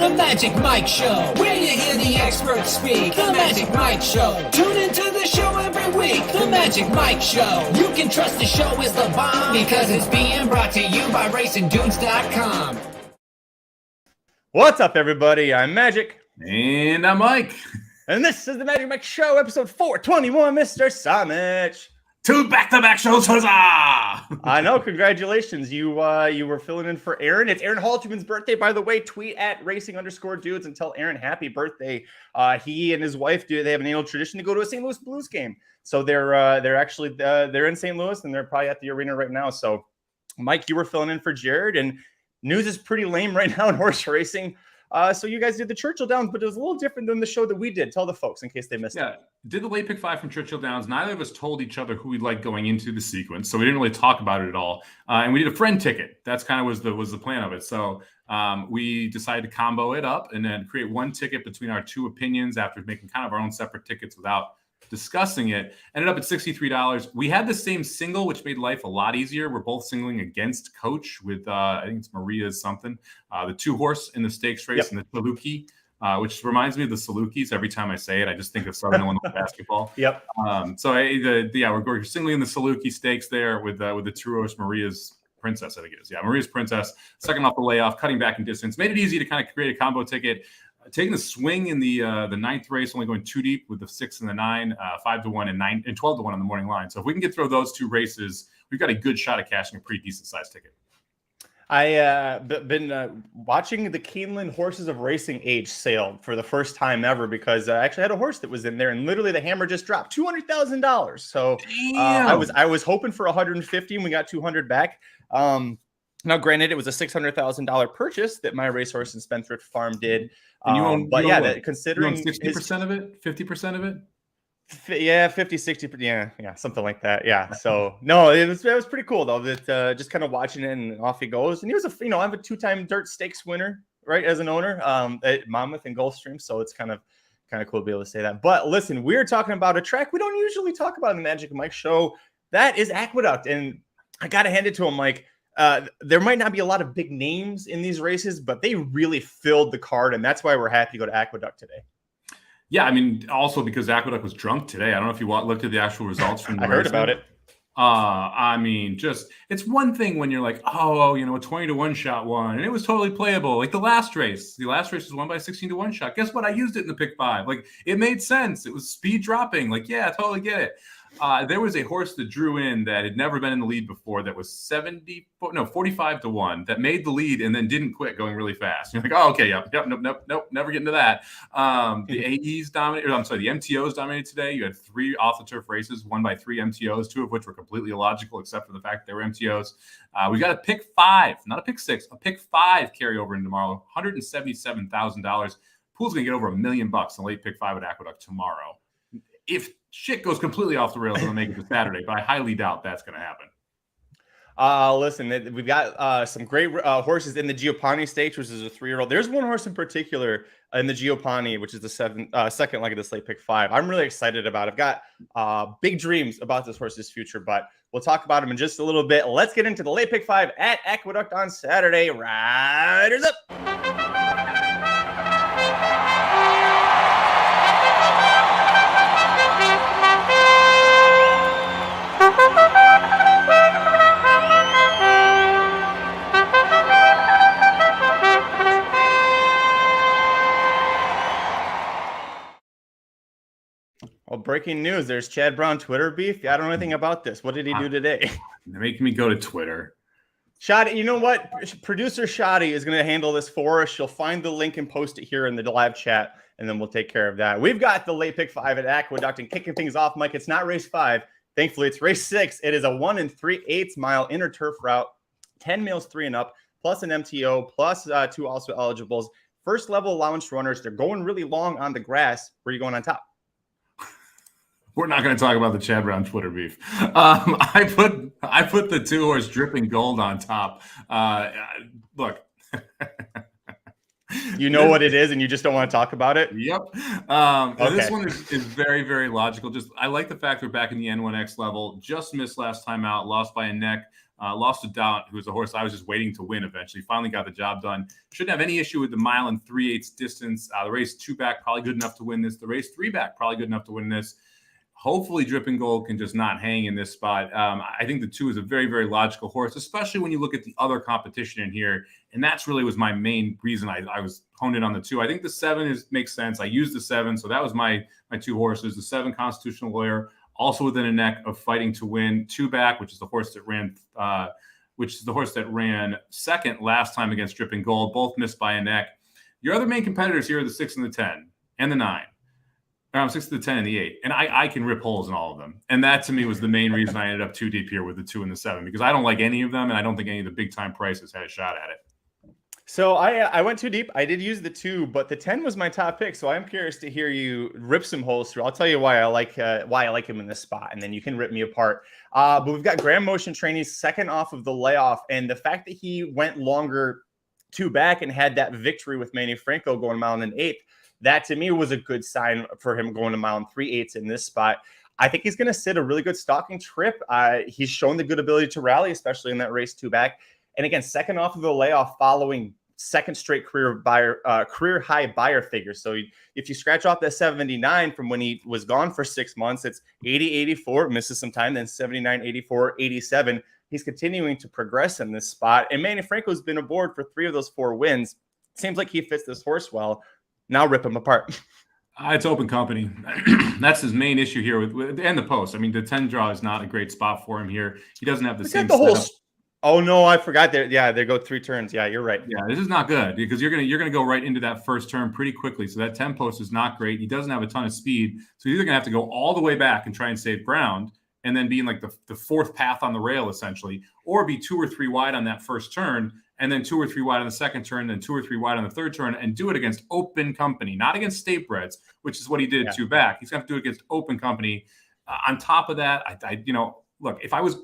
The Magic Mike Show, where you hear the experts speak. The Magic Mike Show. Tune into the show every week. The Magic Mike Show. You can trust the show is the bomb because it's being brought to you by RacingDudes.com. What's up, everybody? I'm Magic. And I'm Mike. And this is the Magic Mike Show, episode 421, Mr. Somich. 2 back-to-back shows, huzzah! I know, congratulations. You were filling in for Aaron. It's Aaron Halterman's birthday, by the way. Tweet at racing_dudes and tell Aaron happy birthday. He and his wife they have an annual tradition to go to a St. Louis Blues game. So they're actually they're in St. Louis and they're probably at the arena right now. So Mike, you were filling in for Jared, and news is pretty lame right now in horse racing. So you guys did the Churchill Downs, but it was a little different than the show that we did. Tell the folks in case they missed it. Yeah, did the late pick 5 from Churchill Downs. Neither of us told each other who we'd like going into the sequence, so we didn't really talk about it at all. And we did a friend ticket. That's kind of was the plan of it. So we decided to combo it up and then create one ticket between our two opinions after making kind of our own separate tickets without discussing it. Ended up at $63. We had the same single, which made life a lot easier. We're both singling against Coach with I think it's Maria's something, the 2-horse in the stakes race, and the Saluki, which reminds me of the Salukis. Every time I say it, I just think of Southern Illinois basketball. Yep. We're singling in the Saluki stakes there with the 2-horse Maria's Princess, I think it is. Yeah, Maria's Princess, second off the layoff, cutting back in distance, made it easy to kind of create a combo ticket. Taking the swing in the 9th race, only going 2 deep with the 6 and the 9, 5-1 and 9 and 12-1 on the morning line. So if we can get through those 2 races, we've got a good shot at cashing a pretty decent sized ticket. I been watching the Keeneland Horses of Racing age sale for the first time ever because I actually had a horse that was in there, and literally the hammer just dropped $200,000. So I was hoping for 150, and we got 200 back. Now, granted, it was a $600,000 purchase that my racehorse and Spendthrift Farm did. And you own, considering 60% of it, 50% of it. Yeah, 50, 60, yeah, something like that. Yeah. So no, it was pretty cool though. That just kind of watching it and off he goes. And he was I'm a 2-time dirt stakes winner, right, as an owner at Monmouth and Gulfstream. So it's kind of cool to be able to say that. But listen, we're talking about a track we don't usually talk about in the Magic Mike Show. That is Aqueduct, and I gotta hand it to him, Mike. There might not be a lot of big names in these races, but they really filled the card, and that's why we're happy to go to Aqueduct today. Yeah, I mean, also because Aqueduct was drunk today. I don't know if you looked at the actual results from the I heard about it. I mean, it's one thing when you're like, a 20-1 shot won, and it was totally playable. Like the last race was won by a 16-1 shot. Guess what? I used it in the pick 5. Like it made sense. It was speed dropping. Like, yeah, I totally get it. There was a horse that drew in that had never been in the lead before that was 45-1 that made the lead and then didn't quit going really fast. You're like, oh, okay, yep, nope, never get into that. The AEs dominated, the MTOs dominated today. You had 3 off-the-turf races, won by 3 MTOs, 2 of which were completely illogical except for the fact they were MTOs. We got a pick 5, not a pick 6, a pick 5 carryover in tomorrow, $177,000. Pool's going to get over $1 million in late pick 5 at Aqueduct tomorrow. If shit goes completely off the rails, it'll make it to Saturday, but I highly doubt that's going to happen. Listen, we've got some great horses in the Gio Ponti Stakes, which is a 3-year-old. There's one horse in particular in the Gio Ponti, which is the second leg of this late pick 5. I'm really excited about it. I've got big dreams about this horse's future, but we'll talk about him in just a little bit. Let's get into the late pick 5 at Aqueduct on Saturday. Riders up! Well, breaking news. There's Chad Brown Twitter beef. I don't know anything about this. What did he do today? They're making me go to Twitter. Shoddy, you know what? Producer Shoddy is going to handle this for us. She'll find the link and post it here in the live chat, and then we'll take care of that. We've got the late pick 5 at Aqueduct, and kicking things off, Mike, it's not race 5. Thankfully, it's race 6. It is a 1 3/8 mile inner turf route, 10 males 3 and up, plus an MTO, plus 2 also eligibles. First level allowance runners. They're going really long on the grass. Where are you going on top? We're not going to talk about the Chad Brown Twitter beef. I put the 2-horse Dripping Gold on top. Look. You know what it is, and you just don't want to talk about it? Yep. Okay. This one is very, very logical. I like the fact we're back in the N1X level. Just missed last time out, lost by a neck. Lost to Doubt, who was a horse I was just waiting to win eventually. Finally got the job done. Shouldn't have any issue with the 1 3/8 distance. The race 2 back, probably good enough to win this. The race 3 back, probably good enough to win this. Hopefully, Dripping Gold can just not hang in this spot. I think the 2 is a very, very logical horse, especially when you look at the other competition in here. And that's really was my main reason I was honed in on the 2. I think the 7 makes sense. I used the 7, so that was my 2 horses. The 7, Constitutional Lawyer, also within a neck of Fighting to Win. 2 back, which is the horse that ran second last time against Dripping Gold. Both missed by a neck. Your other main competitors here are the 6 and the 10 and the 9. 6 to the 10 and the 8. And I can rip holes in all of them. And that to me was the main reason I ended up too deep here with the 2 and the 7, because I don't like any of them. And I don't think any of the big time prices had a shot at it. So I went too deep. I did use the 2, but the 10 was my top pick. So I'm curious to hear you rip some holes through. I'll tell you why I like him in this spot, and then you can rip me apart. But we've got Grand Motion Training second off of the layoff, and the fact that he went longer 2 back and had that victory with Manny Franco going 1 1/8, that to me was a good sign for him going to 1 3/8 in this spot. I think he's going to sit a really good stalking trip. He's shown the good ability to rally, especially in that race 2 back. And again, second off of the layoff following second straight career high buyer figure. So if you scratch off that 79 from when he was gone for 6 months, it's 80, 84, misses some time, then 79, 84, 87. He's continuing to progress in this spot. And Manny Franco's been aboard for 3 of those 4 wins. Seems like he fits this horse well. Now rip him apart. It's open company. That's his main issue here with and the post. I mean, the 10 draw is not a great spot for him here. He doesn't have the same setup. Oh no, I forgot there. Yeah, they go 3 turns. Yeah, you're right. Yeah, this is not good because you're gonna go right into that first turn pretty quickly. So that 10 post is not great. He doesn't have a ton of speed. So he's either gonna have to go all the way back and try and save ground and then be in like the 4th path on the rail essentially, or be 2 or 3 wide on that first turn, and then 2 or 3 wide on the second turn, then 2 or 3 wide on the third turn, and do it against open company, not against state breds, which is what he did 2 back. He's gonna have to do it against open company. On top of that, look, if I was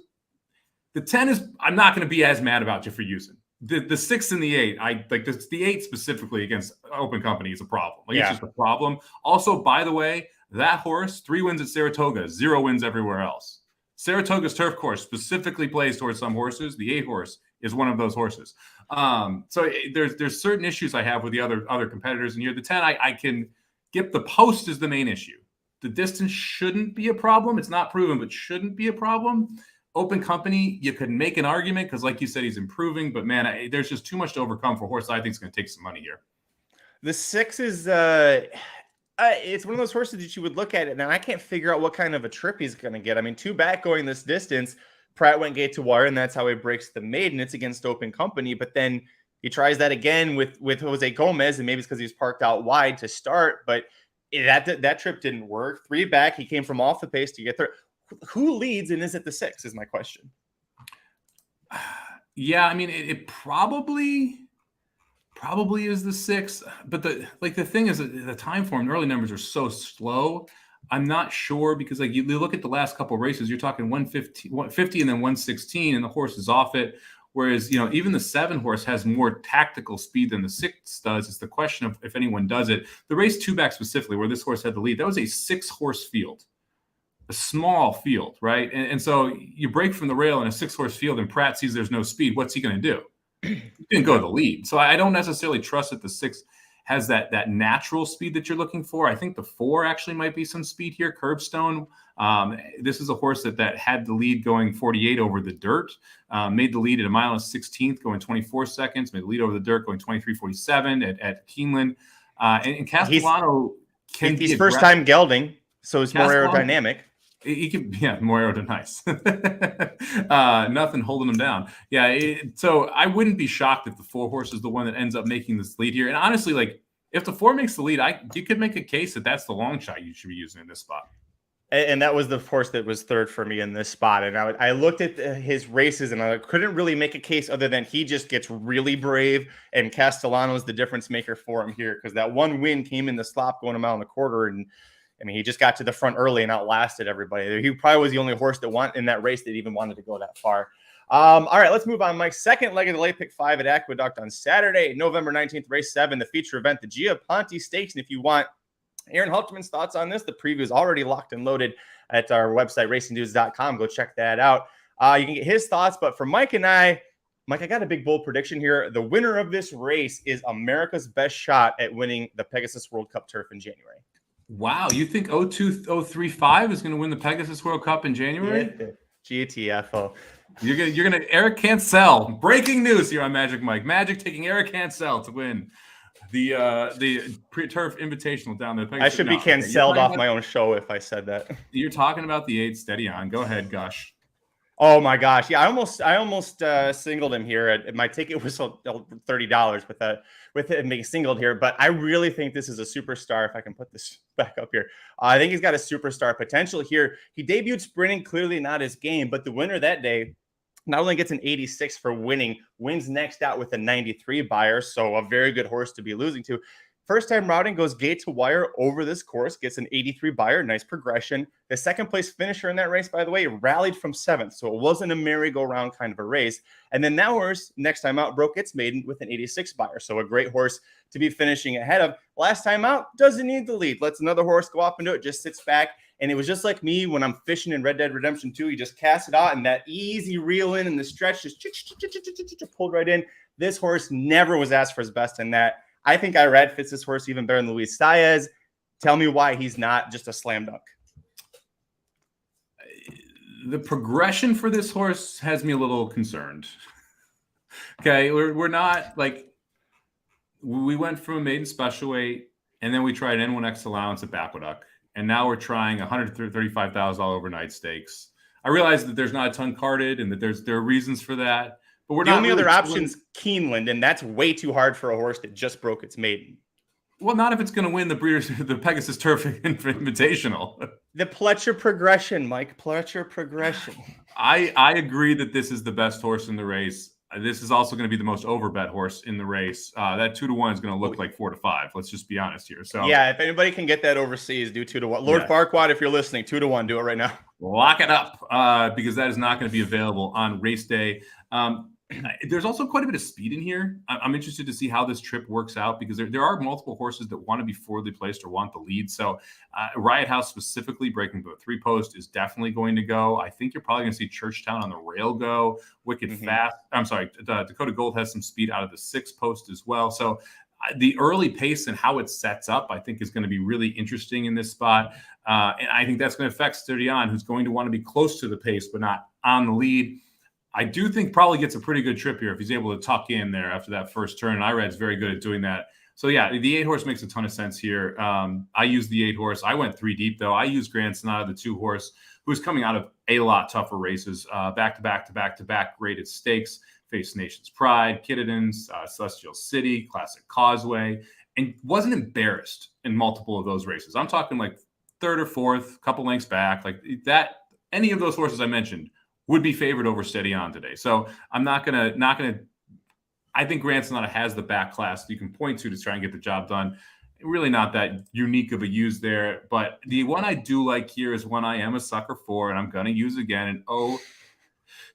the 10 is, I'm not going to be as mad about you for using the 6 and the 8. I like this, the 8 specifically against open company is a problem. It's just a problem. Also, by the way, that horse 3 wins at Saratoga, 0 wins everywhere else. Saratoga's turf course specifically plays towards some horses. The 8 horse is one of those horses. So there's certain issues I have with the other competitors in here. The 10, I can get the post is the main issue. The distance shouldn't be a problem. It's not proven, but shouldn't be a problem. Open company, you could make an argument because, like you said, he's improving. But, man, there's just too much to overcome for a horse I think is going to take some money here. The 6 is it's one of those horses that you would look at it. Now, I can't figure out what kind of a trip he's going to get. I mean, 2 back going this distance, Pratt went gate to wire, and that's how he breaks the maiden. It's against open company. But then he tries that again with Jose Gomez, and maybe it's because he was parked out wide to start. But that trip didn't work. 3 back, he came from off the pace to get there. Who leads, and is it the 6 is my question. Yeah, I mean, it probably is the 6, but the thing is the time form, the early numbers are so slow. I'm not sure because you look at the last couple of races, you're talking 150 and then 116, and the horse is off it. Whereas, even the 7 horse has more tactical speed than the 6 does. It's the question of if anyone does it. The race 2 back specifically, where this horse had the lead, that was a 6 horse field. A small field, right? And so you break from the rail in a 6 horse field and Pratt sees there's no speed. What's he going to do? He didn't go to the lead. So I don't necessarily trust that the 6 has that natural speed that you're looking for. I think the 4 actually might be some speed here. Curbstone. This is a horse that had the lead going 48 over the dirt, made the lead at 1.16 going 24 seconds, made the lead over the dirt going 23.47 at Keeneland. And Castellano he's first time gelding, so it's more aerodynamic. He can, more aerodynamic. Nothing holding him down. So I wouldn't be shocked if the 4 horse is the one that ends up making this lead here. And honestly, if the 4 makes the lead, you could make a case that that's the long shot you should be using in this spot. And that was the horse that was 3rd for me in this spot. And I looked at his races, and I couldn't really make a case other than he just gets really brave, and Castellano is the difference maker for him here because that 1 win came in the slop going a mile and a quarter, and I mean, he just got to the front early and outlasted everybody. He probably was the only horse that in that race that even wanted to go that far. All right, let's move on. Mike's second leg of the late pick 5 at Aqueduct on Saturday, November 19th, race 7, the feature event, the Gio Ponti Stakes. And if you want Aaron Halterman's thoughts on this, the preview is already locked and loaded at our website, racingdudes.com. Go check that out. You can get his thoughts, but for Mike and I, Mike, I got a big bold prediction here. The winner of this race is America's best shot at winning the Pegasus World Cup turf in January. Wow, you think 02035 is going to win the Pegasus World Cup in January? Yeah. GTFO. You're gonna Eric Cancel. Breaking news here on Magic Mike. Magic taking Eric Cancel to win the turf invitational down there. I should be cancelled off my own show if I said that. You're talking about the 8 steady on. Go ahead, Gush. Oh my gosh. Yeah, I almost singled him here. My ticket was $30 with it being singled here, but I really think this is a superstar. If I can put this back up here, I think he's got a superstar potential here. He debuted sprinting, clearly not his game, but the winner that day not only gets an 86 for winning, wins next out with a 93 buyer, so a very good horse to be losing to. First time routing goes gate to wire over this course, gets an 83 buyer, nice progression. The second place finisher in that race, by the way, rallied from 7th, so it wasn't a merry-go-round kind of a race. And then that horse, next time out, broke its maiden with an 86 buyer, so a great horse to be finishing ahead of. Last time out, doesn't need the lead, lets another horse go up into it, just sits back. And it was just like me when I'm fishing in Red Dead Redemption 2. You just cast it out, and that easy reel in and the stretch just pulled right in. This horse never was asked for his best in that. I think Irad fits this horse even better than Luis Saez. Tell me why he's not just a slam dunk. The progression for this horse has me a little concerned. Okay, we're not like we went from a maiden special weight, and then we tried N1X allowance at Aqueduct, and now we're trying $135,000 overnight stakes. I realize that there's not a ton carded, and that there are reasons for that. But we're the not only really other option's Keeneland, and that's way too hard for a horse that just broke its maiden. Well, not if it's going to win the Pegasus Turf Invitational. The Pletcher progression, Mike. Pletcher progression. I agree that this is the best horse in the race. This is also going to be the most overbet horse in the race. That 2-1 is going to look like 4-5. Let's just be honest here. So yeah, if anybody can get that overseas, do 2-1. Lord Farquaad, if you're listening, 2-1, do it right now. Lock it up because that is not going to be available on race day. There's also quite a bit of speed in here. I'm interested to see how this trip works out because there are multiple horses that want to be forwardly placed or want the lead. So Riot House specifically breaking the 3 post is definitely going to go. I think you're probably going to see Churchtown on the rail go. Wicked Fast. I'm sorry. Dakota Gold has some speed out of the 6 post as well. So the early pace and how it sets up, I think, is going to be really interesting in this spot. And I think that's going to affect Sturdian, who's going to want to be close to the pace, but not on the lead. I do think probably gets a pretty good trip here if he's able to tuck in there after that first turn. And Irad's very good at doing that. So, yeah, the 8 horse makes a ton of sense here. I used the 8 horse. I went 3 deep, though. I used Grand Sonata, the 2 horse, who's coming out of a lot tougher races, back-to-back graded stakes, faced Nation's Pride, Kittadens, Celestial City, Classic Causeway, and wasn't embarrassed in multiple of those races. I'm talking like 3rd or 4th, couple lengths back. Like that, any of those horses I mentioned would be favored over Steady On today. So I'm not gonna. I think Grand Sonata has the back class you can point to try and get the job done. Really not that unique of a use there. But the one I do like here is one I am a sucker for, and I'm gonna use again. And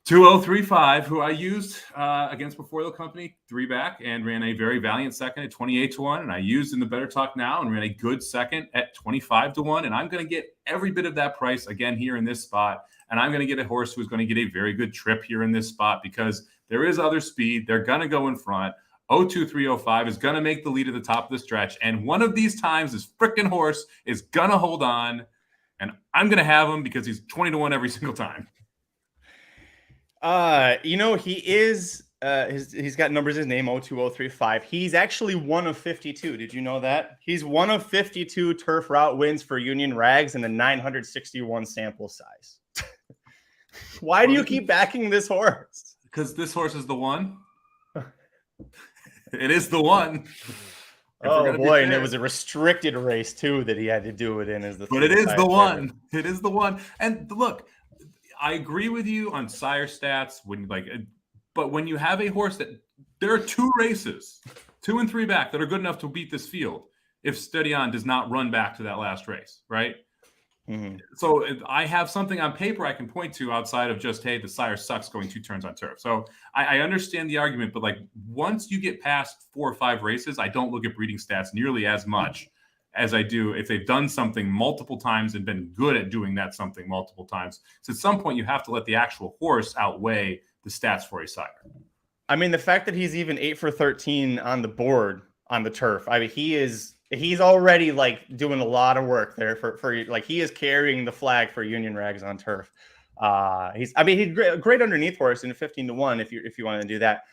2035, who I used against Before the Company 3 back and ran a very valiant second at 28-1, and I used in the Better Talk Now and ran a good second at 25-1. And I'm going to get every bit of that price again here in this spot. And I'm going to get a horse who's going to get a very good trip here in this spot because there is other speed. They're going to go in front. 02305 is going to make the lead at the top of the stretch. And one of these times, this freaking horse is going to hold on. And I'm going to have him because he's 20-1 every single time. He is he's got numbers in his name 02035. He's actually one of 52. Did you know that? He's one of 52 turf route wins for Union Rags in a 961 sample size. Why do you keep backing this horse? Because this horse is the one. It is the one. Oh boy, and it was a restricted race too that he had to do it in as the. But it is the one. It is the one. And look, I agree with you on sire stats but when you have a horse that there are 2 races, 2 and 3 back that are good enough to beat this field if Steady On does not run back to that last race, right? Mm-hmm. So I have something on paper I can point to outside of just, hey, the sire sucks going 2 turns on turf. So I understand the argument, but like once you get past 4 or 5 races, I don't look at breeding stats nearly as much as I do if they've done something multiple times and been good at doing that something multiple times. So at some point, you have to let the actual horse outweigh the stats for a sire. I mean, the fact that he's even 8 for 13 on the board on the turf. I mean, he's already like doing a lot of work there for like he is carrying the flag for Union Rags on turf. He's great underneath horse in 15-1 if you want to do that.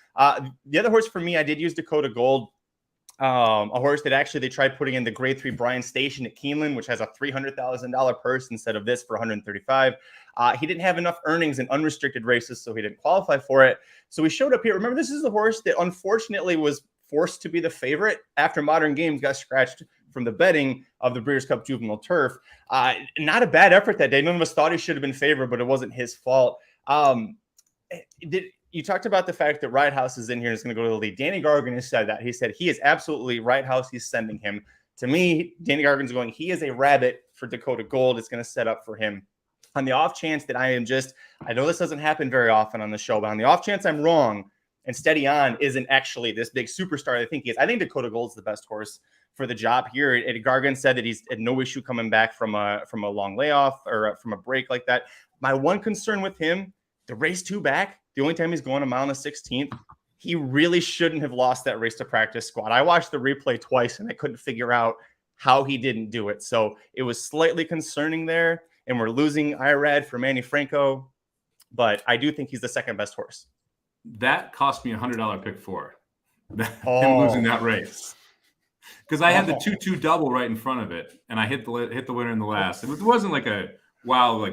The other horse for me, I did use Dakota Gold. A horse that actually they tried putting in the grade 3 Bryan Station at Keeneland, which has a $300,000 purse instead of this for 135. He didn't have enough earnings in unrestricted races, so he didn't qualify for it. So he showed up here. Remember, this is the horse that unfortunately was forced to be the favorite after Modern Games got scratched from the betting of the Breeders' Cup Juvenile Turf. Not a bad effort that day. None of us thought he should have been favored, but it wasn't his fault. You talked about the fact that Ride House is in here and is going to go to the lead. Danny Gargan has said that. He said he is absolutely Ride House. He's sending him. To me, Danny Gargan's going, he is a rabbit for Dakota Gold. It's going to set up for him. On the off chance that I know this doesn't happen very often on the show, but on the off chance I'm wrong and Steady On isn't actually this big superstar I think he is, I think Dakota Gold's the best horse for the job here. Gargan said that he's had no issue coming back from a long layoff or from a break like that. My one concern with him, the race 2 back, the only time he's going a mile and a 16th, he really shouldn't have lost that race to practice squad. I watched the replay twice and I couldn't figure out how he didn't do it. So it was slightly concerning there. And we're losing Irad for Manny Franco, but I do think he's the second best horse. That cost me $100 pick 4. Him losing that race. Because I had the 2-2 double right in front of it, and I hit the winner in the last. It wasn't like a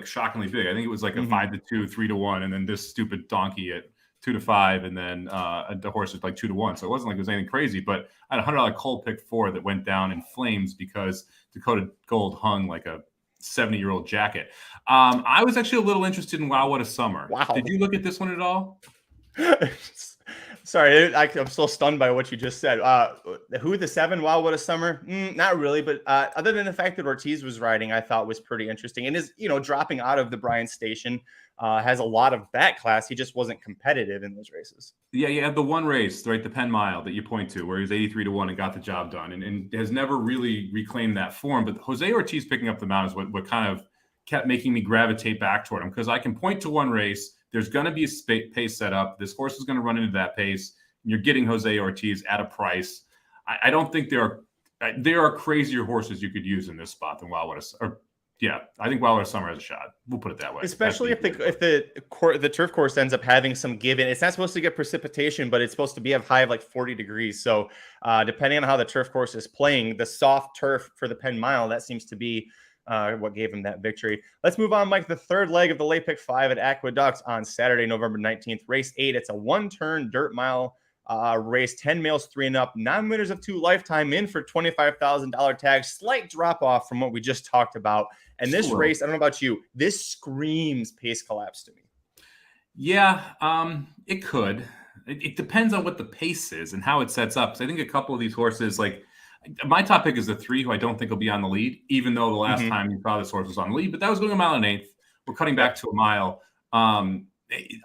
shockingly big. I think it was like a 5-2, 3-1, and then this stupid donkey at 2-5, and then the horse was like 2-1. So it wasn't like it was anything crazy. But I had a $100 cold pick 4 that went down in flames because Dakota Gold hung like a 70-year-old jacket. I was actually a little interested in Wow What a Summer. Wow. Did you look at this one at all? Sorry, I'm still stunned by what you just said. Who the 7? Wow, What a Summer? Not really, but other than the fact that Ortiz was riding, I thought was pretty interesting. And is dropping out of the Bryan Station has a lot of back class. He just wasn't competitive in those races. Yeah, you had the one race, right, the Penn Mile that you point to, where he was 83-1 and got the job done, and has never really reclaimed that form. But Jose Ortiz picking up the mount is what kind of kept making me gravitate back toward him, because I can point to one race. There's going to be a pace set up. This horse is going to run into that pace. You're getting Jose Ortiz at a price. I don't think there are crazier horses you could use in this spot than Wow What a Summer. Yeah, I think Wow What a Summer has a shot. We'll put it that way. Especially if the turf course ends up having some give in. It's not supposed to get precipitation, but it's supposed to be a high of like 40 degrees. So depending on how the turf course is playing, the soft turf for the Penn Mile, that seems to be what gave him that victory. Let's move on, Mike. The third leg of the late pick 5 at Aqueduct on Saturday, November 19th, race 8. It's a 1-turn dirt mile race, 10 males, 3 and up, non-winners of 2 lifetime in for $25,000 tags. Slight drop off from what we just talked about. And this race, I don't know about you, this screams pace collapse to me. Yeah, it could. It depends on what the pace is and how it sets up. So I think a couple of these horses, like my top pick is the 3, who I don't think will be on the lead, even though the last time you saw this horse was on the lead, but that was going a mile and 1/8. We're cutting back to a mile.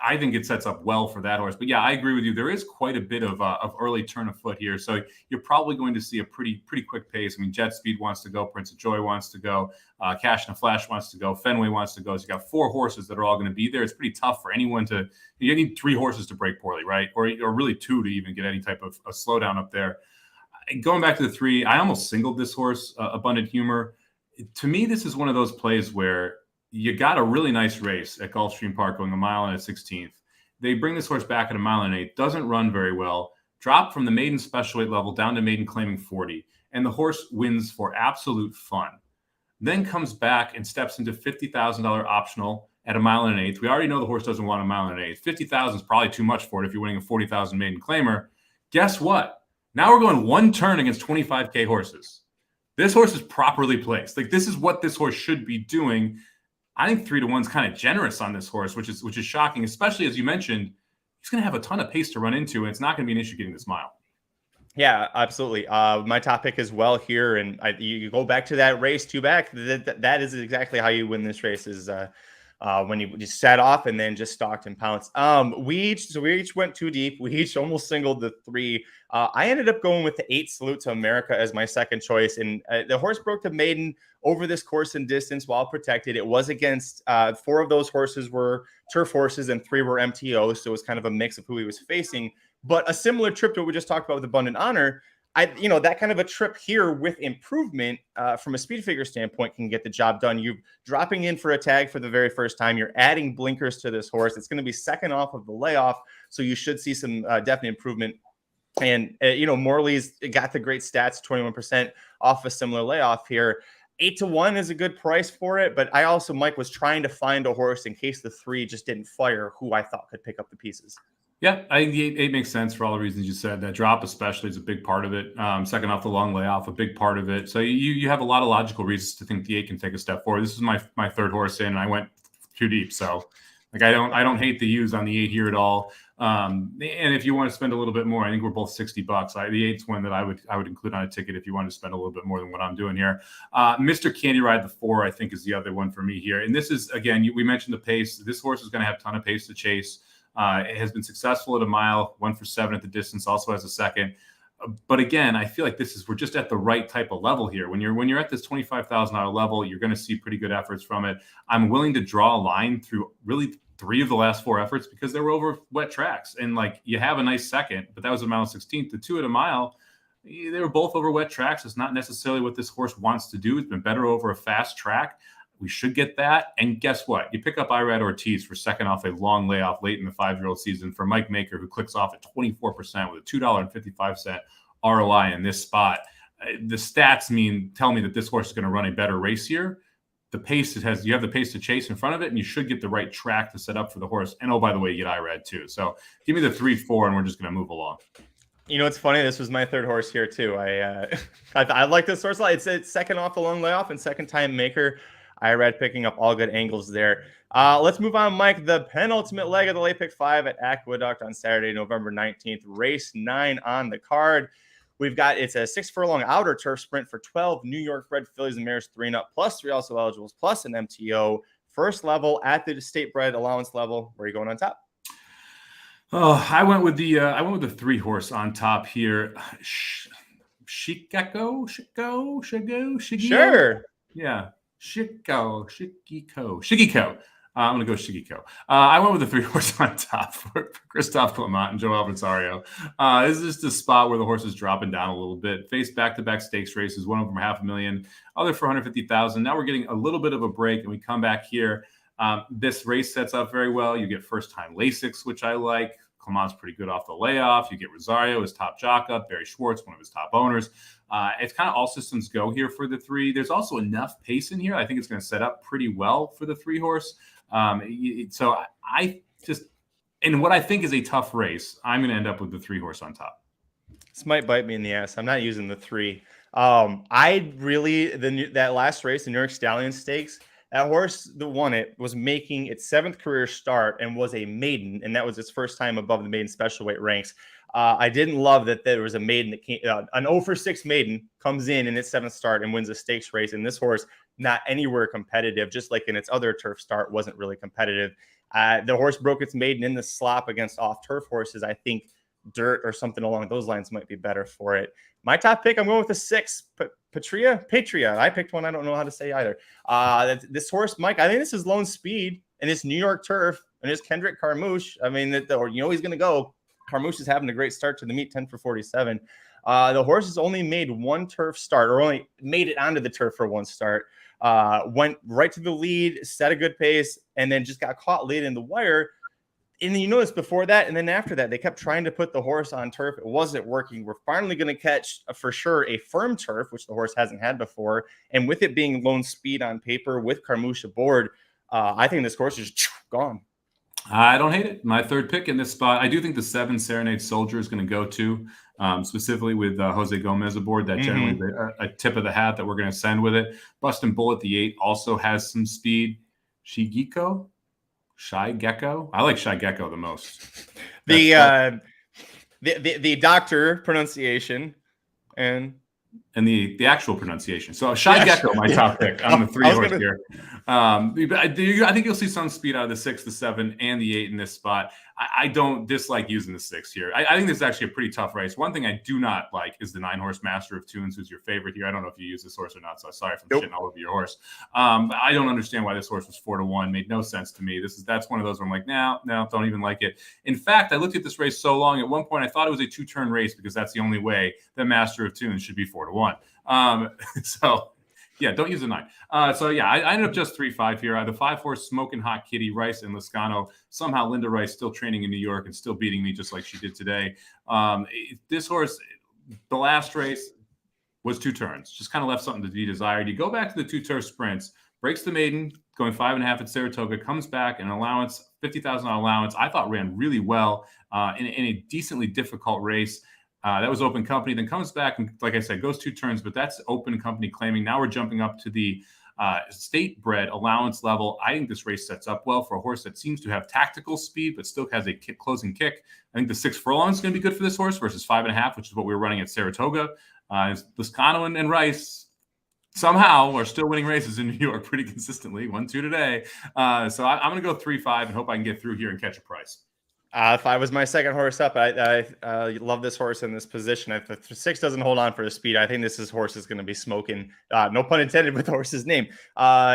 I think it sets up well for that horse. But yeah, I agree with you. There is quite a bit of early turn of foot here. So you're probably going to see a pretty quick pace. I mean, Jet Speed wants to go. Prince of Joy wants to go. Cash and Flash wants to go. Fenway wants to go. So you got 4 horses that are all going to be there. It's pretty tough for anyone you need 3 horses to break poorly, right? Or really 2 to even get any type of a slowdown up there. Going back to the 3, I almost singled this horse, Abundant Humor. To me, this is one of those plays where you got a really nice race at Gulfstream Park going a mile and a 16th. They bring this horse back at a mile and 1/8, doesn't run very well, drop from the maiden special weight level down to maiden claiming 40, and the horse wins for absolute fun. Then comes back and steps into $50,000 optional at a mile and 1/8. We already know the horse doesn't want a mile and 1/8. $50,000 is probably too much for it if you're winning a $40,000 maiden claimer. Guess what? Now we're going 1 turn against 25K horses. This horse is properly placed. Like, this is what this horse should be doing. I think 3-1 is kind of generous on this horse, which is shocking, especially as you mentioned, he's going to have a ton of pace to run into, and it's not going to be an issue getting this mile. Yeah, absolutely. My top pick as well here, and you go back to that race 2 back. That is exactly how you win this race. Is when he just sat off and then just stalked and pounced. We each went too deep. We each almost singled the 3. I ended up going with the 8 Salute to America as my second choice. And the horse broke the maiden over this course and distance while protected. It was against 4 of those horses were turf horses and 3 were MTOs. So it was kind of a mix of who he was facing. But a similar trip to what we just talked about with Abundant Honor, that kind of a trip here with improvement from a speed figure standpoint can get the job done. You're dropping in for a tag for the very first time. You're adding blinkers to this horse. It's going to be second off of the layoff. So you should see some definite improvement. And, Morley's got the great stats, 21% off a similar layoff here. 8-1 is a good price for it. But I also, Mike, was trying to find a horse in case the 3 just didn't fire who I thought could pick up the pieces. Yeah, I think the 8 makes sense for all the reasons you said. That drop especially is a big part of it. Second off the long layoff, a big part of it. So you have a lot of logical reasons to think the 8 can take a step forward. This is my third horse in, and I went too deep. So like I don't hate the use on the 8 here at all. And if you want to spend a little bit more, I think we're both $60. The 8's one that I would include on a ticket if you want to spend a little bit more than what I'm doing here. Mr. Candy Ride the 4, I think, is the other one for me here. And this is, again, we mentioned the pace. This horse is going to have a ton of pace to chase. It has been successful at a mile, 1 for 7 at the distance, also has a second. But again, I feel like we're just at the right type of level here. When you're at this $25,000 level, you're going to see pretty good efforts from it. I'm willing to draw a line through really 3 of the last 4 efforts because they were over wet tracks. And like you have a nice second, but that was a mile 16th. The 2 at a mile, they were both over wet tracks. It's not necessarily what this horse wants to do. It's been better over a fast track. We should get that. And guess what? You pick up Irad Ortiz for second off a long layoff late in the 5-year-old season for Mike Maker, who clicks off at 24% with a $2.55 ROI in this spot. The stats tell me that this horse is going to run a better race here. The pace you have the pace to chase in front of it, and you should get the right track to set up for the horse. And oh, by the way, you get Irad too. So give me the 3-4, and we're just going to move along. It's funny. This was my third horse here too. I like this horse a lot. It's second off the long layoff and second time Maker. Irad picking up all good angles there. Let's move on, Mike. The penultimate leg of the late pick 5 at Aqueduct on Saturday, November 19th. Race 9 on the card. It's a 6 furlong outer turf sprint for 12 New York bred fillies and mares, 3 and up, plus 3 also eligibles, plus an MTO. First level at the state bred allowance level. Where are you going on top? Oh, I went with the 3 horse on top here. Shigeko. Sure. Yeah. Shigeko. I'm going to go Shigeko. I went with the 3 horse on top for Christophe Clement and Joe Albertario. This is just a spot where the horse is dropping down a little bit. Faced back-to-back stakes races, one of them for $500,000, other for $150,000. Now we're getting a little bit of a break, and we come back here. This race sets up very well. You get first-time Lasix, which I like. Clement's pretty good off the layoff. You get Rosario, his top jockey, Barry Schwartz, one of his top owners. It's kind of all systems go here for the 3. There's also enough pace in here. I think it's going to set up pretty well for the 3 horse. So in what I think is a tough race, I'm going to end up with the 3 horse on top. This might bite me in the ass. I'm not using the 3. That last race, the New York Stallion Stakes, that horse that won it was making its 7th career start and was a maiden, and that was its first time above the maiden special weight ranks. I didn't love that there was a maiden that came, an 0 for 6 maiden comes in its 7th start and wins a stakes race, and this horse not anywhere competitive, just like in its other turf start, wasn't really competitive. The horse broke its maiden in the slop against off turf horses. I think dirt or something along those lines might be better for it. My top pick, I'm going with the 6, Patria. I picked one I don't know how to say either. This horse, Mike, I think this is Lone Speed, and it's New York turf, and it's Kendrick Carmouche. I mean, he's going to go. Carmouche is having a great start to the meet, 10 for 47. The horse has only made 1 turf start, or only made it onto the turf for 1 start. Went right to the lead, set a good pace, and then just got caught late in the wire. And then you notice before that, and then after that, they kept trying to put the horse on turf. It wasn't working. We're finally going to catch, for sure, a firm turf, which the horse hasn't had before. And with it being Lone Speed on paper with Carmouche aboard, I think this horse is gone. I don't hate it. My third pick in this spot. I do think the 7 Serenade Soldier is going to go to, specifically with Jose Gomez aboard. That generally a tip of the hat that we're going to send with it. Bustin' Bullet, the 8, also has some speed. Shigeko? Shy Gecko? I like Shy Gecko the most. The doctor pronunciation and and the actual pronunciation. So Shy Gecko, my top pick on the 3-horse here. I think you'll see some speed out of the 6, the 7, and the 8 in this spot. I don't dislike using the 6 here. I think this is actually a pretty tough race. One thing I do not like is the 9-horse Master of Tunes, who's your favorite here. I don't know if you use this horse or not, so sorry if I'm shitting all over your horse. But I don't understand why this horse was 4-1. Made no sense to me. That's one of those where I'm like, no, don't even like it. In fact, I looked at this race so long. At one point, I thought it was a 2-turn race because that's the only way the Master of Tunes should be 4-1. So yeah, don't use a 9. I ended up just 3-5 here. I had the 5-horse Smoking Hot Kitty, Rice, and Lascano. Somehow Linda Rice still training in New York and still beating me just like she did today. This horse, the last race was 2 turns. Just kind of left something to be desired. You go back to the 2-turn sprints, breaks the maiden, going 5.5 at Saratoga, comes back, an allowance, $50,000 allowance. I thought ran really well in a decently difficult race. That was Open Company, then comes back and, like I said, goes 2 turns, but that's Open Company claiming. Now we're jumping up to the state bred allowance level. I think this race sets up well for a horse that seems to have tactical speed, but still has a closing kick. I think the 6 furlong is going to be good for this horse versus 5.5, which is what we were running at Saratoga. Lascano and Rice somehow are still winning races in New York pretty consistently. 1-2 today. So I'm going to go 3-5 and hope I can get through here and catch a price. 5 was my second horse up. I love this horse in this position. If the 6 doesn't hold on for the speed, I think this horse is going to be smoking. No pun intended with the horse's name.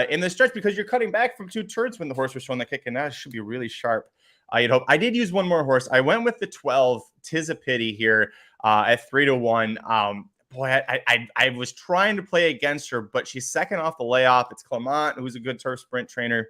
In the stretch, because you're cutting back from 2 turns when the horse was showing the kick, and that should be really sharp. You'd hope. I did use one more horse. I went with the 12. 'Tis a Pity here at 3-1. Boy, I was trying to play against her, but she's second off the layoff. It's Clement, who's a good turf sprint trainer.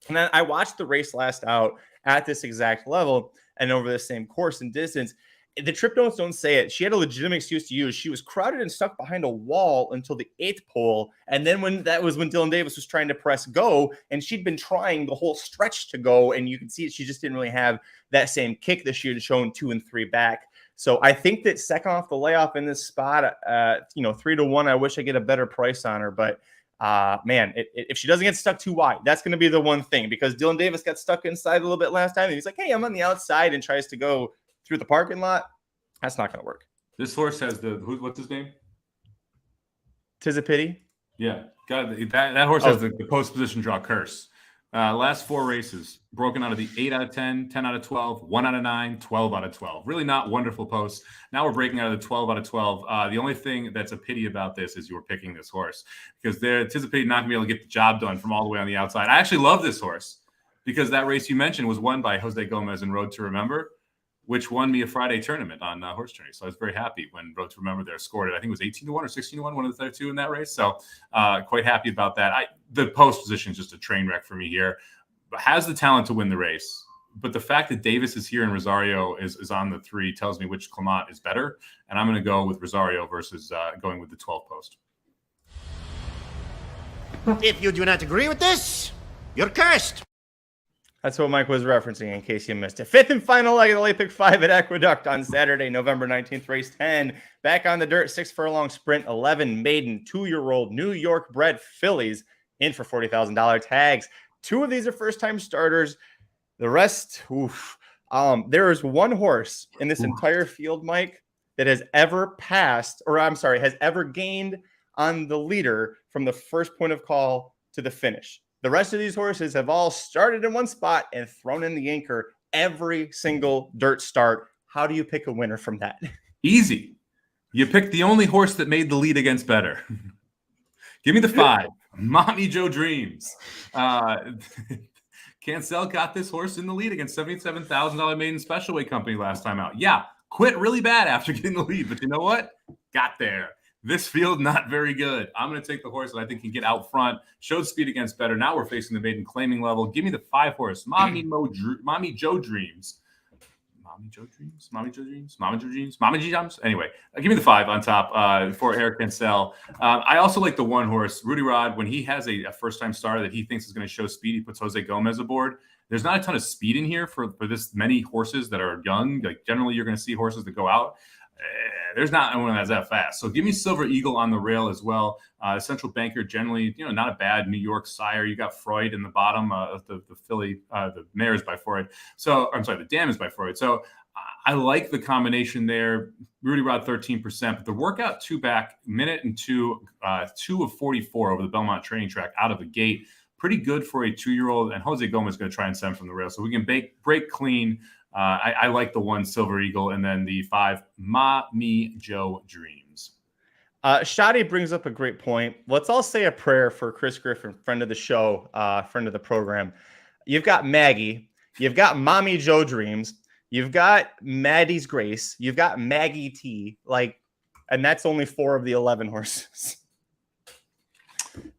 And then I watched the race last out at this exact level and over the same course and distance. The trip notes don't say it. She had a legitimate excuse to use. She was crowded and stuck behind a wall until the 8th pole. And then when Dylan Davis was trying to press go, and she'd been trying the whole stretch to go. And you can see she just didn't really have that same kick that she had shown 2 and 3 back. So I think that second off the layoff in this spot, 3-1, I wish I get a better price on her, but man, if she doesn't get stuck too wide, that's going to be the one thing, because Dylan Davis got stuck inside a little bit last time. And he's like, hey, I'm on the outside, and tries to go through the parking lot. That's not going to work. This horse has what's his name? 'Tis a Pity. Yeah. That horse has the post position draw curse. Last 4 races, broken out of the 8 out of 10, 10 out of 12, 1 out of 9, 12 out of 12. Really not wonderful posts. Now we're breaking out of the 12 out of 12. The only thing that's a pity about this is you were picking this horse, because Tis a Pity not going to be able to get the job done from all the way on the outside. I actually love this horse because that race you mentioned was won by Jose Gomez in Road to Remember, which won me a Friday tournament on Horse Journey. So I was very happy when Road to Remember there scored it. I think it was 18-1 or 16-1, one of the 2 in that race. So quite happy about that. The post position is just a train wreck for me here. Has the talent to win the race, but the fact that Davis is here and Rosario is on the 3 tells me which Clement is better. And I'm going to go with Rosario versus going with the 12 post. If you do not agree with this, you're cursed. That's what Mike was referencing, in case you missed it. 5th and final leg of the late pick 5 at Aqueduct on Saturday, November 19th, race 10. Back on the dirt, 6 furlong sprint, 11 maiden, 2-year-old New York bred fillies in for $40,000 tags. 2 of these are first-time starters. The rest, there is one horse in this entire field, Mike, that has ever has ever gained on the leader from the first point of call to the finish. The rest of these horses have all started in one spot and thrown in the anchor every single dirt start. How do you pick a winner from that? Easy. You pick the only horse that made the lead against better. Give me the 5. Mommy Joe Dreams. Cancel got this horse in the lead against $77,000 maiden special weight company last time out. Yeah, quit really bad after getting the lead, but you know what? Got there. This field, not very good. I'm going to take the horse that I think can get out front. Showed speed against better. Now we're facing the maiden claiming level. Give me the 5 horse. Mommy Joe Dreams. Anyway, give me the 5 on top for Eric Cancel. I also like the 1 horse, Rudy Rod. When he has a first-time starter that he thinks is going to show speed, he puts Jose Gomez aboard. There's not a ton of speed in here for this many horses that are young. Like generally, you're going to see horses that go out. There's not one that's that fast. So give me Silver Eagle on the rail as well. Central Banker, generally, not a bad New York sire. You got Freud in the bottom of the filly, the mare is by Freud. So I'm sorry, the dam is by Freud. So I like the combination there. Rudy Rod 13%, but the workout 2 back, minute and 2 of 44 over the Belmont training track out of the gate. Pretty good for a 2-year-old, and Jose Gomez is going to try and send from the rail. So we can break clean. I like the 1 Silver Eagle, and then the 5 Ma Mi Joe Dreams. Shadi brings up a great point. Let's all say a prayer for Chris Griffin, friend of the show, friend of the program. You've got Maggie. You've got Mommy Joe Dreams. You've got Maddie's Grace. You've got Maggie T. And that's only 4 of the 11 horses.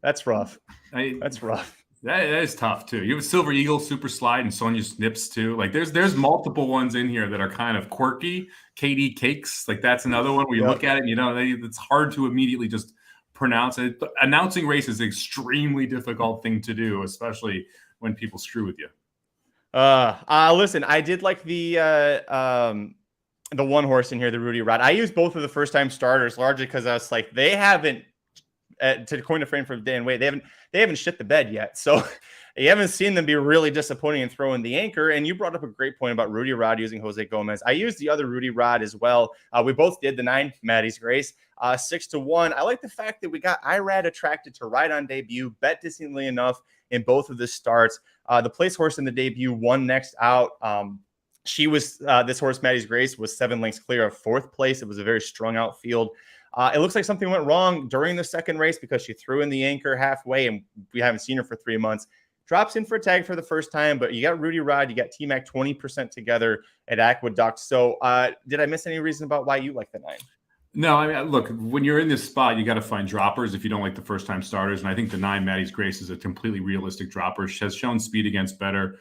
That's rough. That's rough. That is tough too. You have a Silver Eagle, Super Slide, and Sonia Snips too. There's multiple ones in here that are kind of quirky. KD Cakes, that's another one where you look at it and it's hard to immediately just pronounce it. Announcing race is an extremely difficult thing to do, especially when people screw with you. Listen, I did like the 1 horse in here, the Rudy Rod. I used both of the first time starters largely because I was like, they haven't. To coin a frame from Dan Wade, they haven't shit the bed yet. So you haven't seen them be really disappointing and throwing the anchor. And you brought up a great point about Rudy Rod using Jose Gomez. I used the other Rudy Rod as well. We both did the 9 Maddie's Grace, 6-1. I like the fact that we got Irad attracted to ride on debut, bet decently enough in both of the starts. The place horse in the debut won next out. She was this horse, Maddie's Grace, was 7 lengths clear of 4th place. It was a very strung out field. It looks like something went wrong during the second race because she threw in the anchor halfway, and we haven't seen her for 3 months. Drops in for a tag for the first time, but you got Rudy Rod, you got T-Mac 20% together at Aqueduct. So did I miss any reason about why you like the 9? No, I mean, look, when you're in this spot, you got to find droppers if you don't like the first-time starters. And I think the 9 Maddie's Grace is a completely realistic dropper. She has shown speed against better.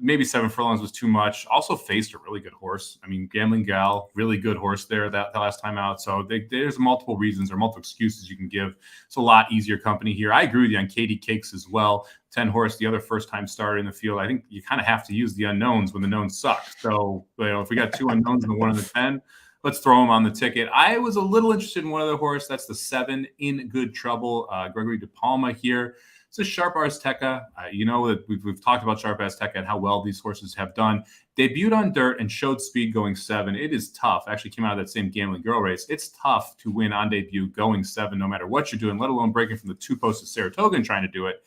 Maybe 7 furlongs was too much. Also faced a really good horse. I mean, Gambling Gal, really good horse there that last time out. So there's multiple reasons or multiple excuses you can give. It's a lot easier company here. I agree with you on Katie Cakes as well. 10 horse, the other first-time starter in the field. I think you kind of have to use the unknowns when the knowns suck. So if we got 2 unknowns and the 1 and the 10, let's throw them on the ticket. I was a little interested in one other horse. That's the 7 In Good Trouble, Gregory De Palma here. It's a Sharp Azteca. That we've talked about Sharp Azteca and how well these horses have done. Debuted on dirt and showed speed going 7. It is tough. Actually came out of that same Gambling Girl race. It's tough to win on debut going 7 no matter what you're doing, let alone breaking from the 2 posts of Saratoga and trying to do it.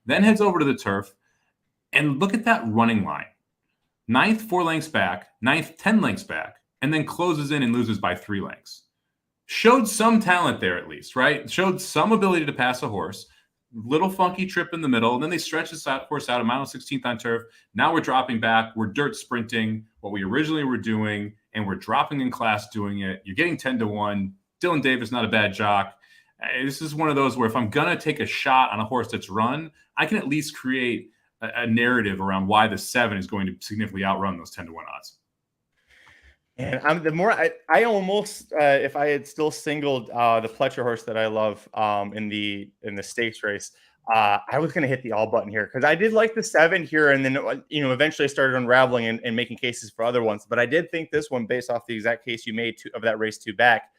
Then heads over to the turf. And look at that running line. 9th, 4 lengths back. 9th, 10 lengths back. And then closes in and loses by 3 lengths. Showed some talent there at least, right? Showed some ability to pass a horse. Little funky trip in the middle, and then they stretch this horse out a mile 16th on turf. Now we're dropping back. We're dirt sprinting what we originally were doing, and we're dropping in class doing it. You're getting 10-1. Dylan Davis, not a bad jock. This is one of those where if I'm going to take a shot on a horse that's run, I can at least create a narrative around why the 7 is going to significantly outrun those 10-1 odds. And I almost, if I had still singled the Pletcher horse that I love in the stakes race, I was going to hit the all button here because I did like the 7 here, and then eventually I started unraveling and making cases for other ones. But I did think this one, based off the exact case you made of that race 2 back,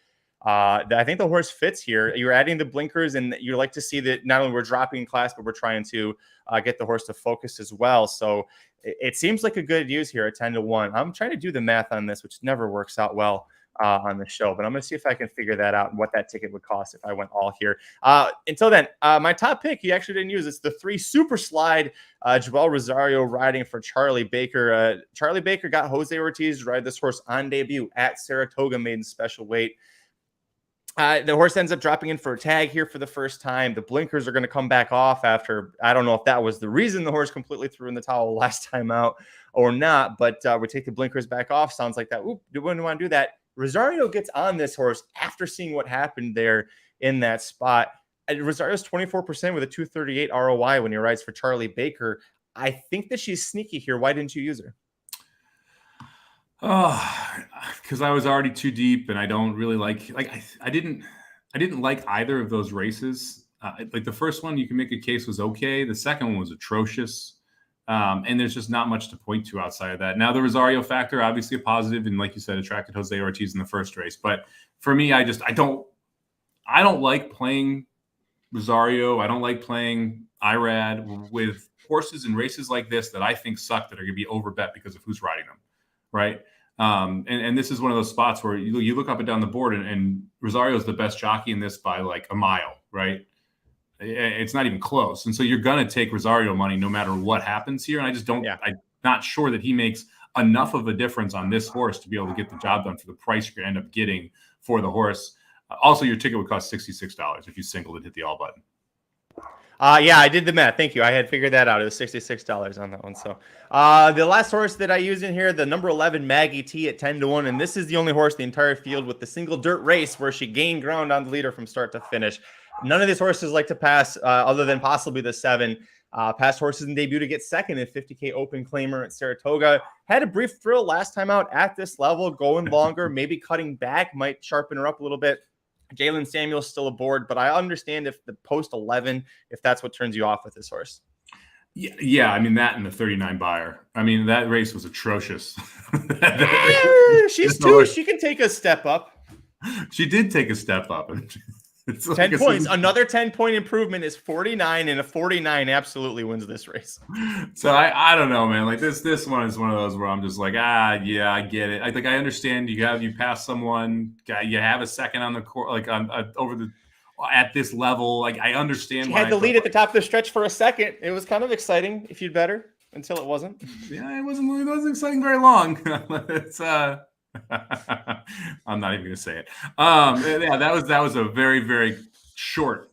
I think the horse fits here. You're adding the blinkers, and you like to see that not only we're dropping in class, but we're trying to get the horse to focus as well. So it seems like a good use here at 10-1. I'm trying to do the math on this, which never works out well on the show, but I'm going to see if I can figure that out and what that ticket would cost if I went all here. Until then, my top pick, you actually didn't use. It's the 3 Super Slide, Joel Rosario riding for Charlie Baker. Charlie Baker got Jose Ortiz to ride this horse on debut at Saratoga, maiden special weight. The horse ends up dropping in for a tag here for the first time. The blinkers are going to come back off after, I don't know if that was the reason the horse completely threw in the towel last time out or not, but we take the blinkers back off. Sounds like that. Oop, we wouldn't want to do that. Rosario gets on this horse after seeing what happened there in that spot. Rosario's 24% with a 238 ROI when he rides for Charlie Baker. I think that she's sneaky here. Why didn't you use her? Oh, because I was already too deep, and I don't really like I didn't like either of those races. Like the first one, you can make a case was okay. The second one was atrocious, and there's just not much to point to outside of that. Now the Rosario factor, obviously a positive, and like you said, attracted Jose Ortiz in the first race. But for me, I don't like playing Rosario. I don't like playing Irad with horses in races like this that I think suck that are going to be overbet because of who's riding them. Right. And this is one of those spots where you look up and down the board, and Rosario's the best jockey in this by like a mile, right? It's not even close. And so you're going to take Rosario money no matter what happens here. And I just don't, I'm not sure that he makes enough of a difference on this horse to be able to get the job done for the price you're going to end up getting for the horse. Also, your ticket would cost $66 if you singled and hit the all button. Yeah, I did the math. Thank you. I had figured that out. It was $66 on that one. So the last horse that I use in here, the number 11 Maggie T at 10-1. And this is the only horse in the entire field with the single dirt race where she gained ground on the leader from start to finish. None of these horses like to pass other than possibly the 7. Past horses in debut to get second in 50K open claimer at Saratoga. Had a brief thrill last time out at this level, going longer, maybe cutting back might sharpen her up a little bit. Jalen Samuel's still aboard, but I understand if the post 11, if that's what turns you off with this horse. Yeah. I mean, that and the 39 buyer. I mean, that race was atrocious. She's two. She can take a step up. She did take a step up. 10 points. Another 10-point improvement is 49, and a 49 absolutely wins this race. So I don't know, man. Like this one is one of those where I'm just like, yeah, I get it. I understand you pass someone, you have a second on the court, like at this level. Like I understand. She had the lead at the top of the stretch for a second. It was kind of exciting, if you'd better, until it wasn't. Yeah, it wasn't exciting very long. It's I'm not even going to say it. Yeah, that was a very, very short.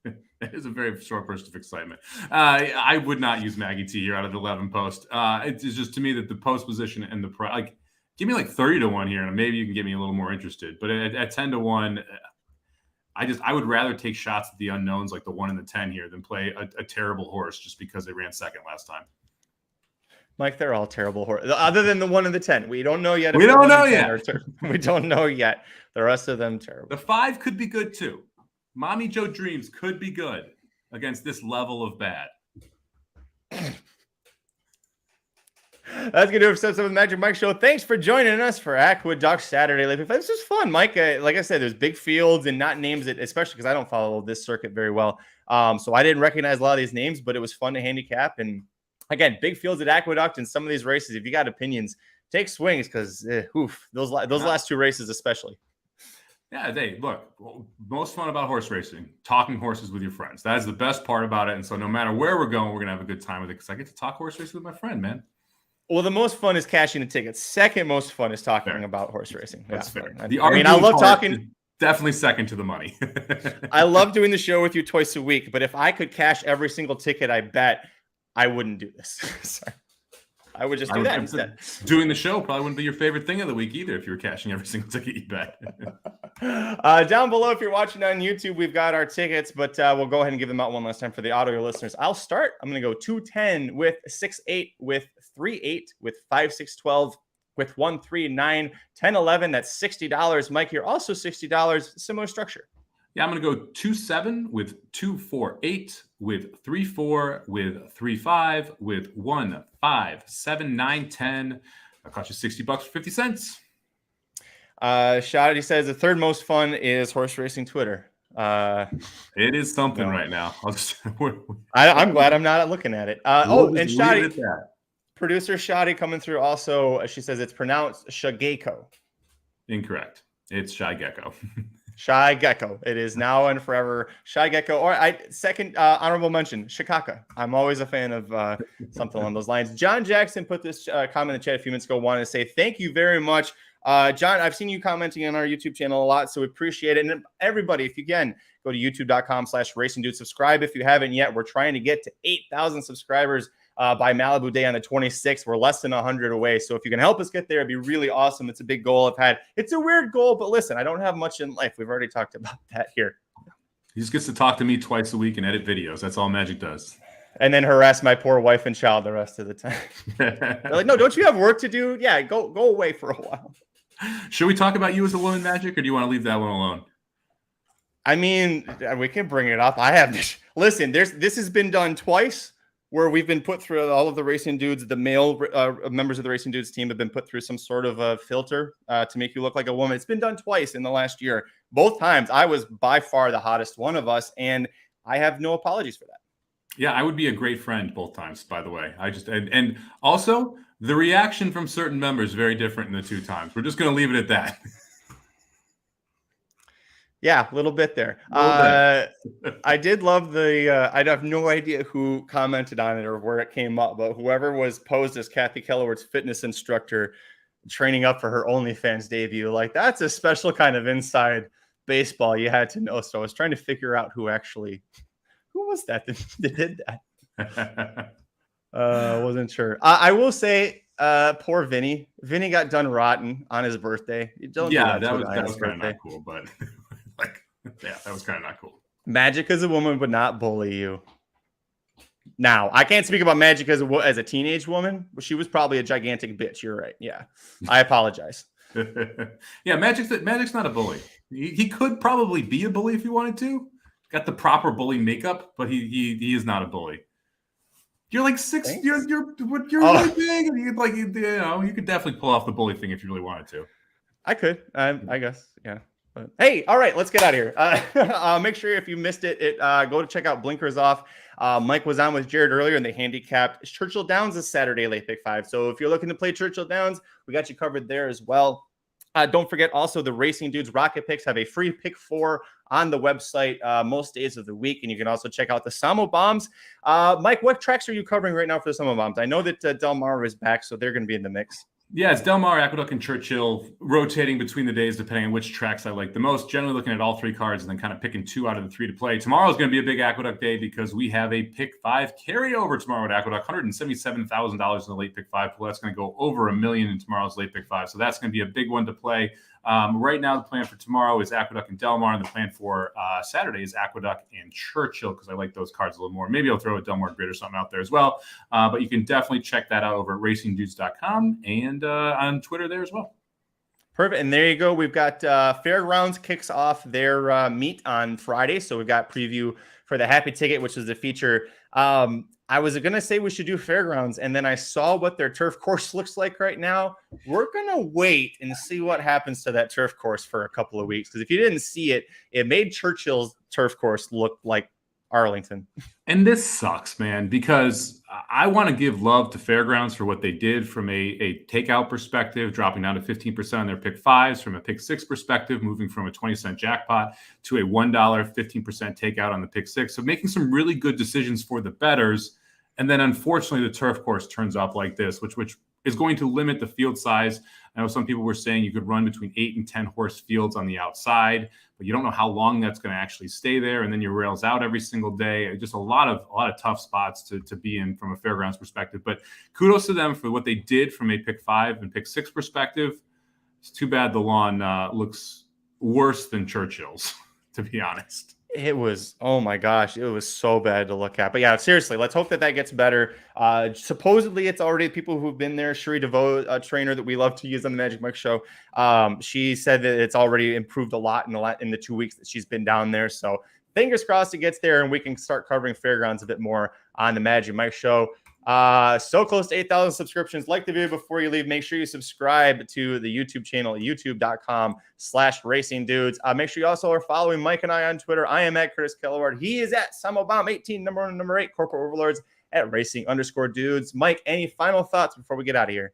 It is a very short burst of excitement. I would not use Maggie T here out of the 11 post. It's just to me that the post position and the price, like, give me like 30-1 here, and maybe you can get me a little more interested. But at 10-1, I would rather take shots at the unknowns like the 1 and the 10 here than play a terrible horse just because they ran second last time. Mike, they're all terrible horses. Other than the 1 and the 10. We don't know yet. We don't know yet. We don't know yet. The rest of them terrible. The 5 could be good too. Mommy Joe Dreams could be good against this level of bad. That's going to do it for episode of the Magic Mike Show. Thanks for joining us for Aqueduct Saturday. This was fun, Mike. Like I said, there's big fields and not names that, especially because I don't follow this circuit very well. So I didn't recognize a lot of these names, but it was fun to handicap. And again, big fields at Aqueduct and some of these races, if you got opinions, take swings because those last 2 races especially. Yeah, look, most fun about horse racing, talking horses with your friends. That is the best part about it. And so no matter where we're going, we're going to have a good time with it because I get to talk horse racing with my friend, man. Well, the most fun is cashing the tickets. Second most fun is talking about horse racing. That's fair. I love talking. Definitely second to the money. I love doing the show with you twice a week, but if I could cash every single ticket I bet, I wouldn't do this. Sorry. I would just do that instead. Doing the show probably wouldn't be your favorite thing of the week either if you were cashing every single ticket you bet. Down below, if you're watching on YouTube, we've got our tickets, but we'll go ahead and give them out one last time for the audio listeners. I'll start. I'm going to go 210 with 6-8 with 3-8 with 5-6-12 with 1-3-9 10-11. That's $60. Mike, you're also $60. Similar structure. Yeah, I'm going to go 2-7 with 2-4-8 with 3-4 with 3-5 with 1-5 7-9-10. That cost you $60 for 50 cents. Shoddy says the third most fun is horse racing Twitter. It is something right now. I'm glad I'm not looking at it. And Shoddy, producer Shoddy coming through also. She says it's pronounced Shageko. Incorrect. It's Shy Gecko. Shy Gecko. It is now and forever Shy Gecko. Or second honorable mention, Shikaka. I'm always a fan of something along those lines. John Jackson put this comment in the chat a few minutes ago. Wanted to say thank you very much. John, I've seen you commenting on our YouTube channel a lot, so we appreciate it. And everybody, if you can, go to youtube.com/racingdude. Subscribe if you haven't yet. We're trying to get to 8,000 subscribers by Malibu Day on the 26th. We're less than 100 away. So if you can help us get there, it'd be really awesome. It's a big goal it's a weird goal, but listen, I don't have much in life. We've already talked about that here. He just gets to talk to me twice a week and edit videos. That's all Magic does. And then harass my poor wife and child the rest of the time. They're like, no, don't you have work to do? Yeah, go away for a while. Should we talk about you as a woman, Magic, or do you want to leave that one alone? I mean, we can bring it up. Listen, this has been done twice where we've been put through all of the Racing Dudes, the male members of the Racing Dudes team have been put through some sort of a filter to make you look like a woman. It's been done twice in the last year. Both times I was by far the hottest one of us, and I have no apologies for that. Yeah, I would be a great friend both times, by the way. And also The reaction from certain members is very different in the two times. We're just going to leave it at that. Yeah, a little bit there. I did love I have no idea who commented on it or where it came up, but whoever was posed as Kathy Kalleward's fitness instructor training up for her OnlyFans debut, like that's a special kind of inside baseball you had to know. So I was trying to figure out who was that did that. Wasn't sure. I will say, poor Vinny. Vinny got done rotten on his birthday. That was kind of not cool, but that was kind of not cool. Magic as a woman would not bully you. Now, I can't speak about Magic as a teenage woman, but she was probably a gigantic bitch. You're right. Yeah, I apologize. Yeah, Magic's not a bully. He could probably be a bully if he wanted to. Got the proper bully makeup, but he is not a bully. You're like 6. Thanks. You're really big, and you could definitely pull off the bully thing if you really wanted to. I could. I guess. Yeah. But, hey, all right, let's get out of here. Make sure if you missed it, go to check out Blinkers Off. Mike was on with Jared earlier, and they handicapped Churchill Downs this Saturday, late pick 5. So if you're looking to play Churchill Downs, we got you covered there as well. Don't forget also the Racing Dudes Rocket Picks have a free pick 4 on the website most days of the week. And you can also check out the Somobombs. Mike, what tracks are you covering right now for the Somobombs? I know that Del Mar is back, so they're going to be in the mix. Yeah, it's Del Mar, Aqueduct, and Churchill, rotating between the days depending on which tracks I like the most. Generally looking at all 3 cards and then kind of picking 2 out of the 3 to play. Tomorrow is going to be a big Aqueduct day because we have a pick 5 carryover tomorrow at Aqueduct. $177,000 in the late pick 5 pool. That's going to go over $1 million in tomorrow's late pick 5. So that's going to be a big one to play. Right now, the plan for tomorrow is Aqueduct and Del Mar, and the plan for Saturday is Aqueduct and Churchill because I like those cards a little more. Maybe I'll throw a Del Mar Grid or something out there as well. But you can definitely check that out over at racingdudes.com and on Twitter there as well. Perfect. And there you go. We've got Fairgrounds kicks off their meet on Friday. So we've got preview for the Happy Ticket, which is the feature. I was going to say we should do Fairgrounds, and then I saw what their turf course looks like right now. We're going to wait and see what happens to that turf course for a couple of weeks. Because if you didn't see it, it made Churchill's turf course look like Arlington. And this sucks, man, because I want to give love to Fairgrounds for what they did from a takeout perspective, dropping down to 15% on their pick 5s, from a pick 6 perspective, moving from a 20-cent jackpot to a $1 15% takeout on the pick 6. So making some really good decisions for the bettors. And then unfortunately, the turf course turns up like this, which is going to limit the field size. I know some people were saying you could run between 8 and 10 horse fields on the outside, but you don't know how long that's going to actually stay there. And then your rails out every single day. Just a lot of tough spots to be in from a Fairgrounds perspective. But kudos to them for what they did from a pick 5 and pick 6 perspective. It's too bad the lawn looks worse than Churchill's, to be honest. It was, oh my gosh, it was so bad to look at. But yeah, seriously, let's hope that gets better. Supposedly, it's already people who've been there. Cherie DeVoe, a trainer that we love to use on the Magic Mike show, she said that it's already improved a lot in the 2 weeks that she's been down there. So fingers crossed it gets there and we can start covering Fairgrounds a bit more on the Magic Mike show. So close to 8,000 subscriptions. Like the video before you leave. Make sure you subscribe to the YouTube channel, youtube.com/racing dudes. Make sure you also are following Mike and I on Twitter. I am at Curtis Kalleward. He is at Somobomb 18, number 8, corporate overlords at racing_dudes. Mike, any final thoughts before we get out of here?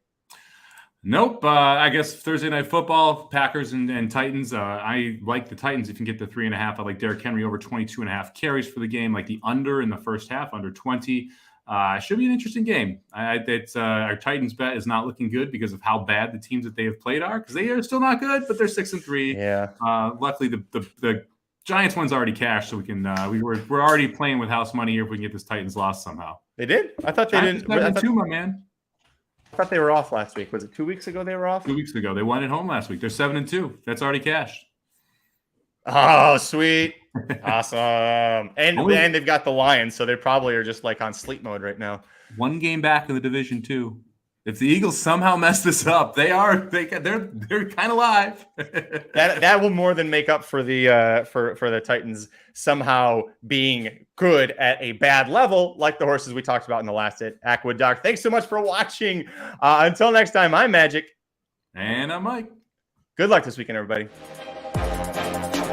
Nope. I guess Thursday night football, Packers and Titans. I like the Titans if you can get the 3.5. I like Derrick Henry over 22.5 carries for the game. Like the under in the first half, under 20. Should be an interesting game. Our Titans bet is not looking good because of how bad the teams that they have played are, because they are still not good, but they're 6-3. Yeah. Luckily, the Giants one's already cashed, so we can. We're already playing with house money here if we can get this Titans loss somehow. They did? I thought they didn't. My man. I thought they were off last week. Was it 2 weeks ago they were off? 2 weeks ago. They won at home last week. They're 7-2. That's already cashed. Oh, sweet. Awesome. And they've got the Lions, so they probably are just like on sleep mode right now. 1 game back in the division 2. If the Eagles somehow mess this up, they're kind of live. that will more than make up for the Titans somehow being good at a bad level, like the horses we talked about in the last Aqueduct. Thanks so much for watching. Until next time, I'm Magic. And I'm Mike. Good luck this weekend, everybody.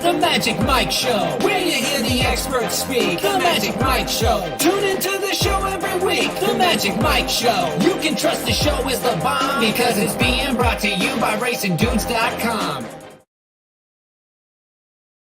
The The Magic Mike Show, where you hear the experts speak. The Magic Mike Show. Tune into the show every week. The Magic Mike Show. You can trust the show is the bomb because it's being brought to you by RacingDudes.com.